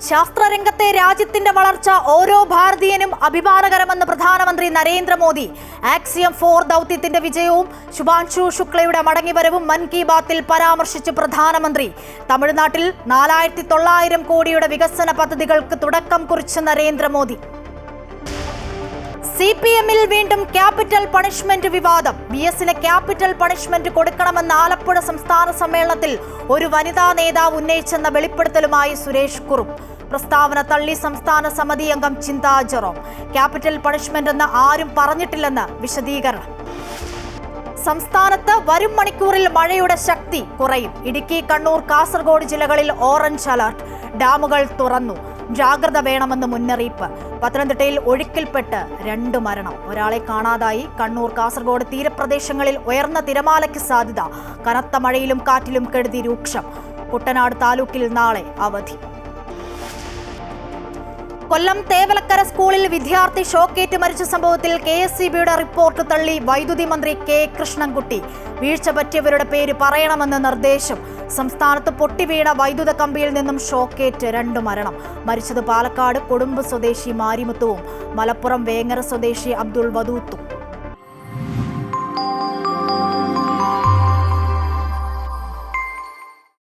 ശാസ്ത്രരംഗത്തെ രാജ്യത്തിന്റെ വളർച്ച ഓരോ ഭാരതീയനും അഭിമാനകരമെന്ന് പ്രധാനമന്ത്രി നരേന്ദ്രമോദി. ആക്സിയം 4 ദൗത്യത്തിന്റെ വിജയവും ശുഭാൻശു ശുക്ലയുടെ മടങ്ങിവരവും മൻ കി ബാത്തിൽ പരാമർശിച്ച് പ്രധാനമന്ത്രി. തമിഴ്നാട്ടിൽ 4900 കോടിയുടെ വികസന പദ്ധതികൾക്ക് തുടക്കം കുറിച്ച് നരേന്ദ്രമോദി. CPM-ൽ വീണ്ടും ക്യാപിറ്റൽ പണിഷ്മെന്റ് വിവാദം. VS-ന് ക്യാപിറ്റൽ പണിഷ്മെന്റ് കൊടുക്കണമെന്ന ആലപ്പുഴ സംസ്ഥാന സമ്മേളനത്തിൽ ഒരു വനിതാ നേതാവ് ഉന്നയിച്ചെന്ന വെളിപ്പെടുത്തലുമായി സുരേഷ് കുറുപ്പ്. പ്രസ്താവന തള്ളി സംസ്ഥാന സമിതി അംഗം ചിന്താ ജെറോം. ക്യാപിറ്റൽ പണിഷ്മെന്റ് എന്ന് ആരും പറഞ്ഞിട്ടില്ലെന്ന് വിശദീകരണം. സംസ്ഥാനത്ത് വരും മണിക്കൂറിൽ മഴയുടെ ശക്തി കുറയും. ഇടുക്കി, കണ്ണൂർ, കാസർഗോഡ് ജില്ലകളിൽ ഓറഞ്ച് അലർട്ട്. ഡാമുകൾ തുറന്നു. ജാഗ്രത വേണമെന്ന് മുന്നറിയിപ്പ്. പത്തനംതിട്ടയിൽ ഒഴുക്കിൽപ്പെട്ട് 2 മരണം. ഒരാളെ കാണാതായി. കണ്ണൂർ, കാസർഗോഡ് തീരപ്രദേശങ്ങളിൽ ഉയർന്ന തിരമാലയ്ക്ക് സാധ്യത. കനത്ത മഴയിലും കാറ്റിലും കെടുതി രൂക്ഷം. കുട്ടനാട് താലൂക്കിൽ നാളെ അവധി. കൊല്ലം തേവലക്കര സ്കൂളിൽ വിദ്യാർത്ഥി ഷോക്കേറ്റ് മരിച്ച സംഭവത്തിൽ KSEBയുടെ റിപ്പോർട്ട് തള്ളി വൈദ്യുതി മന്ത്രി K കൃഷ്ണൻകുട്ടി. വീഴ്ച പറ്റിയവരുടെ പേര് പറയണമെന്ന് നിർദ്ദേശം. സംസ്ഥാനത്ത് പൊട്ടിവീണ വൈദ്യുത കമ്പിയിൽ നിന്നും ഷോക്കേറ്റ് 2 മരണം. മരിച്ചത് പാലക്കാട് കൊടുമ്പ് സ്വദേശി മാരിമുത്തുവും മലപ്പുറം വേങ്ങര സ്വദേശി അബ്ദുൾ വദൂത്തും.